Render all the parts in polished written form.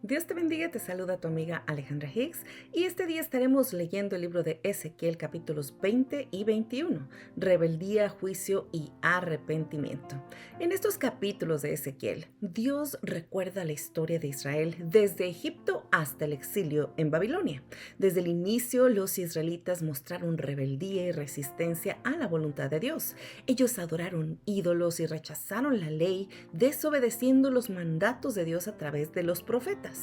Dios te bendiga, te saluda tu amiga Alejandra Higgs y este día estaremos leyendo el libro de Ezequiel capítulos 20 y 21, rebeldía, juicio y arrepentimiento. En estos capítulos de Ezequiel, Dios recuerda la historia de Israel desde Egipto hasta el exilio en Babilonia. Desde el inicio, los israelitas mostraron rebeldía y resistencia a la voluntad de Dios. Ellos adoraron ídolos y rechazaron la ley, desobedeciendo los mandatos de Dios a través de los profetas.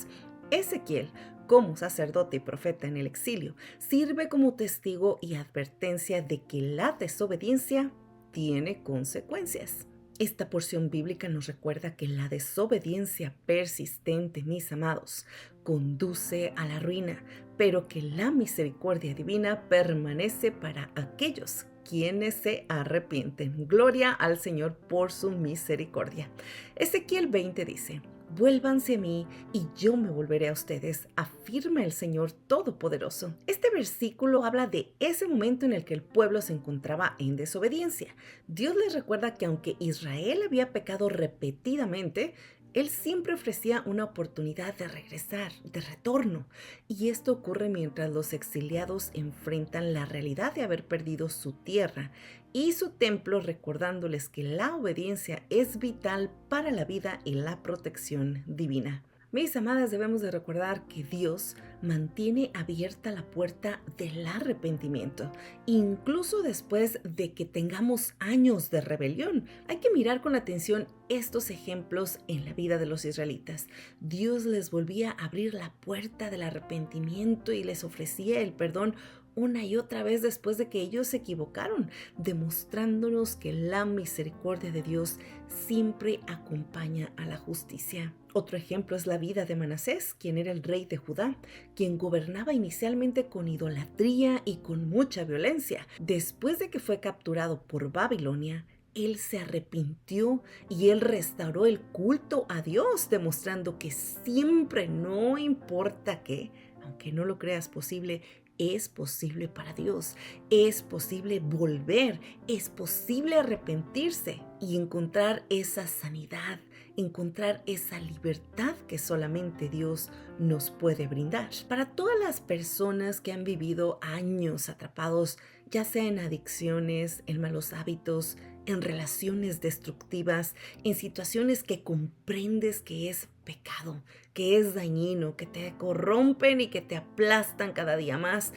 Ezequiel, como sacerdote y profeta en el exilio, sirve como testigo y advertencia de que la desobediencia tiene consecuencias. Esta porción bíblica nos recuerda que la desobediencia persistente, mis amados, conduce a la ruina, pero que la misericordia divina permanece para aquellos quienes se arrepienten. Gloria al Señor por su misericordia. Ezequiel 20 dice: Vuélvanse a mí y yo me volveré a ustedes, afirma el Señor Todopoderoso. Este versículo habla de ese momento en el que el pueblo se encontraba en desobediencia. Dios les recuerda que aunque Israel había pecado repetidamente, Él siempre ofrecía una oportunidad de regresar, de retorno. Y esto ocurre mientras los exiliados enfrentan la realidad de haber perdido su tierra y su templo, recordándoles que la obediencia es vital para la vida y la protección divina. Mis amadas, debemos de recordar que Dios mantiene abierta la puerta del arrepentimiento, incluso después de que tengamos años de rebelión. Hay que mirar con atención estos ejemplos en la vida de los israelitas. Dios les volvía a abrir la puerta del arrepentimiento y les ofrecía el perdón una y otra vez después de que ellos se equivocaron, demostrándonos que la misericordia de Dios siempre acompaña a la justicia. Otro ejemplo es la vida de Manasés, quien era el rey de Judá, quien gobernaba inicialmente con idolatría y con mucha violencia. Después de que fue capturado por Babilonia, él se arrepintió y él restauró el culto a Dios, demostrando que siempre, no importa qué, aunque no lo creas posible, es posible para Dios, es posible volver, es posible arrepentirse y encontrar esa sanidad, encontrar esa libertad que solamente Dios nos puede brindar. Para todas las personas que han vivido años atrapados, ya sea en adicciones, en malos hábitos, en relaciones destructivas, en situaciones que comprendes que es pecado, que es dañino, que te corrompen y que te aplastan cada día más,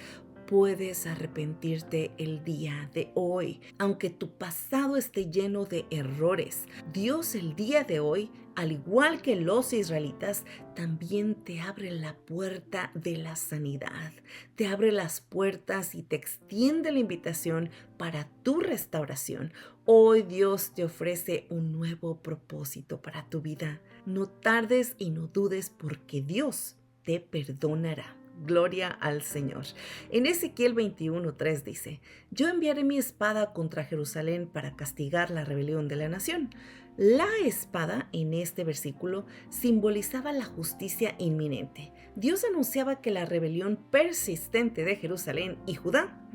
puedes arrepentirte el día de hoy. Aunque tu pasado esté lleno de errores, Dios el día de hoy, al igual que los israelitas, también te abre la puerta de la sanidad. Te abre las puertas y te extiende la invitación para tu restauración. Hoy Dios te ofrece un nuevo propósito para tu vida. No tardes y no dudes, porque Dios te perdonará. Gloria al Señor. En Ezequiel 21:3 dice: Yo enviaré mi espada contra Jerusalén para castigar la rebelión de la nación. La espada en este versículo simbolizaba la justicia inminente. Dios anunciaba que la rebelión persistente de Jerusalén y Judá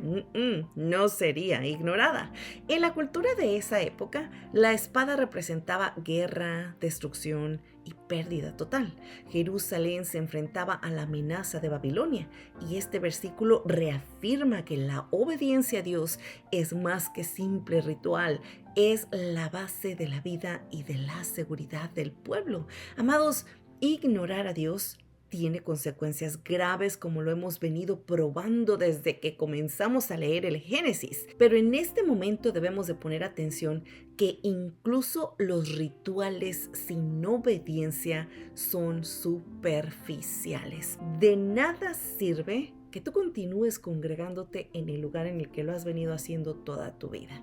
no sería ignorada. En la cultura de esa época, la espada representaba guerra, destrucción y pérdida total. Jerusalén se enfrentaba a la amenaza de Babilonia, y este versículo reafirma que la obediencia a Dios es más que simple ritual, es la base de la vida y de la seguridad del pueblo. Amados, ignorar a Dios tiene consecuencias graves, como lo hemos venido probando desde que comenzamos a leer el Génesis. Pero en este momento debemos de poner atención que incluso los rituales sin obediencia son superficiales. De nada sirve que tú continúes congregándote en el lugar en el que lo has venido haciendo toda tu vida.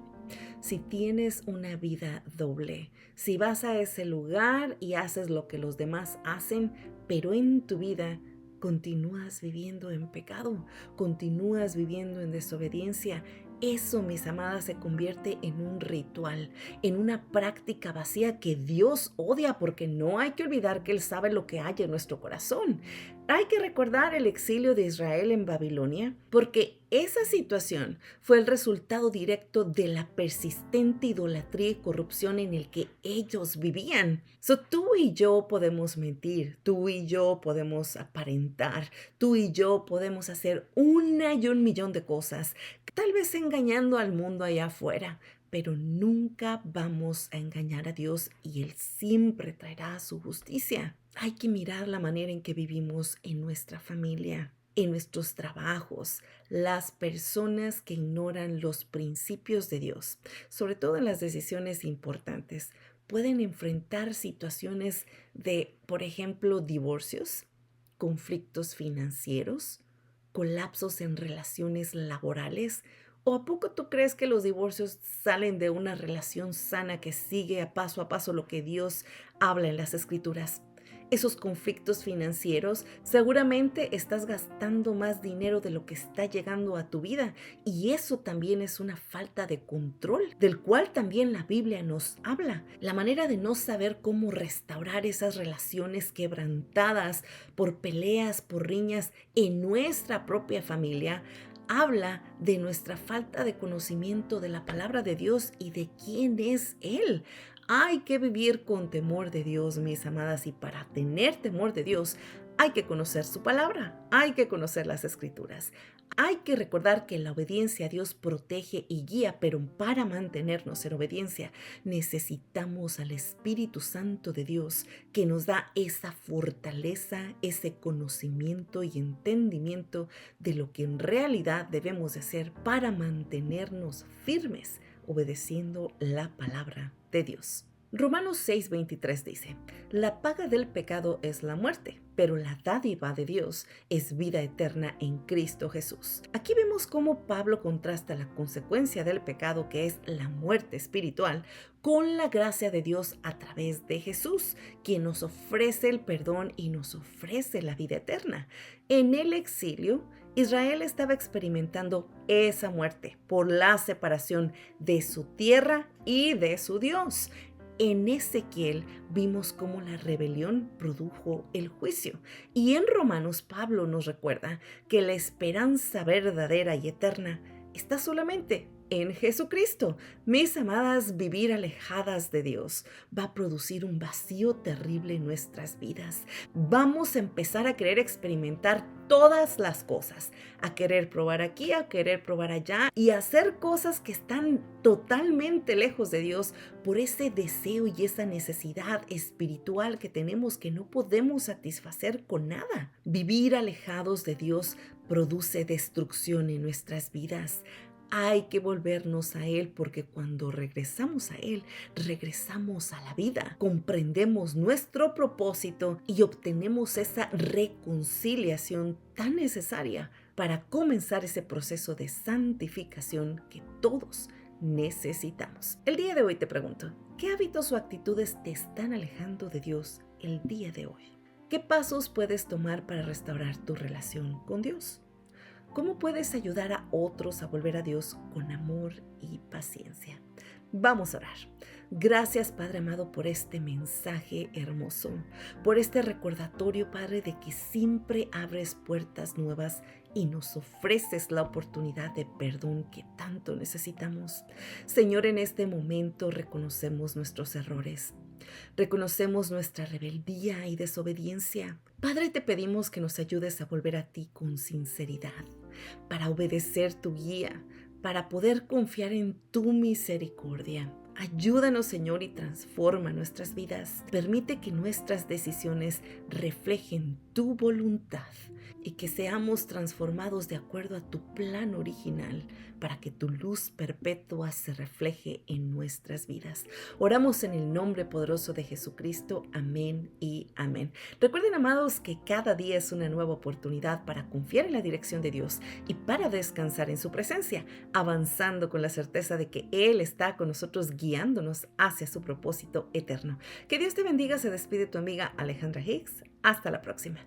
Si tienes una vida doble, si vas a ese lugar y haces lo que los demás hacen, pero en tu vida continúas viviendo en pecado, continúas viviendo en desobediencia, eso, mis amadas, se convierte en un ritual, en una práctica vacía que Dios odia, porque no hay que olvidar que Él sabe lo que hay en nuestro corazón. Hay que recordar el exilio de Israel en Babilonia, porque esa situación fue el resultado directo de la persistente idolatría y corrupción en el que ellos vivían. Tú y yo podemos mentir, tú y yo podemos aparentar, tú y yo podemos hacer una y un millón de cosas, tal vez engañando al mundo allá afuera. Pero nunca vamos a engañar a Dios y Él siempre traerá su justicia. Hay que mirar la manera en que vivimos en nuestra familia, en nuestros trabajos, las personas que ignoran los principios de Dios, sobre todo en las decisiones importantes, pueden enfrentar situaciones de, por ejemplo, divorcios, conflictos financieros, colapsos en relaciones laborales. ¿O a poco tú crees que los divorcios salen de una relación sana que sigue a paso lo que Dios habla en las Escrituras? Esos conflictos financieros, seguramente estás gastando más dinero de lo que está llegando a tu vida, y eso también es una falta de control, del cual también la Biblia nos habla. La manera de no saber cómo restaurar esas relaciones quebrantadas por peleas, por riñas en nuestra propia familia, habla de nuestra falta de conocimiento de la palabra de Dios y de quién es Él. Hay que vivir con temor de Dios, mis amadas, y para tener temor de Dios hay que conocer su palabra, hay que conocer las Escrituras. Hay que recordar que la obediencia a Dios protege y guía, pero para mantenernos en obediencia necesitamos al Espíritu Santo de Dios, que nos da esa fortaleza, ese conocimiento y entendimiento de lo que en realidad debemos de hacer para mantenernos firmes, obedeciendo la palabra de Dios. Romanos 6:23 dice: la paga del pecado es la muerte, pero la dádiva de Dios es vida eterna en Cristo Jesús. Aquí vemos cómo Pablo contrasta la consecuencia del pecado, que es la muerte espiritual, con la gracia de Dios a través de Jesús, quien nos ofrece el perdón y nos ofrece la vida eterna. En el exilio, Israel estaba experimentando esa muerte por la separación de su tierra y de su Dios. En Ezequiel vimos cómo la rebelión produjo el juicio. Y en Romanos, Pablo nos recuerda que la esperanza verdadera y eterna está solamente en Jesucristo. Mis amadas, vivir alejadas de Dios va a producir un vacío terrible en nuestras vidas. Vamos a empezar a querer experimentar todas las cosas, a querer probar aquí, a querer probar allá y a hacer cosas que están totalmente lejos de Dios por ese deseo y esa necesidad espiritual que tenemos, que no podemos satisfacer con nada. Vivir alejados de Dios produce destrucción en nuestras vidas. Hay que volvernos a Él, porque cuando regresamos a Él, regresamos a la vida, comprendemos nuestro propósito y obtenemos esa reconciliación tan necesaria para comenzar ese proceso de santificación que todos necesitamos. El día de hoy te pregunto, ¿qué hábitos o actitudes te están alejando de Dios el día de hoy? ¿Qué pasos puedes tomar para restaurar tu relación con Dios? ¿Cómo puedes ayudar a otros a volver a Dios con amor y paciencia? Vamos a orar. Gracias, Padre amado, por este mensaje hermoso, por este recordatorio, Padre, de que siempre abres puertas nuevas y nos ofreces la oportunidad de perdón que tanto necesitamos. Señor, en este momento reconocemos nuestros errores. Reconocemos nuestra rebeldía y desobediencia. Padre, te pedimos que nos ayudes a volver a ti con sinceridad, para obedecer tu guía, para poder confiar en tu misericordia. Ayúdanos, Señor, y transforma nuestras vidas. Permite que nuestras decisiones reflejen tu voluntad y que seamos transformados de acuerdo a tu plan original, para que tu luz perpetua se refleje en nuestras vidas. Oramos en el nombre poderoso de Jesucristo. Amén y amén. Recuerden, amados, que cada día es una nueva oportunidad para confiar en la dirección de Dios y para descansar en su presencia, avanzando con la certeza de que Él está con nosotros, guiándonos hacia su propósito eterno. Que Dios te bendiga. Se despide tu amiga Alejandra Higgs. Hasta la próxima.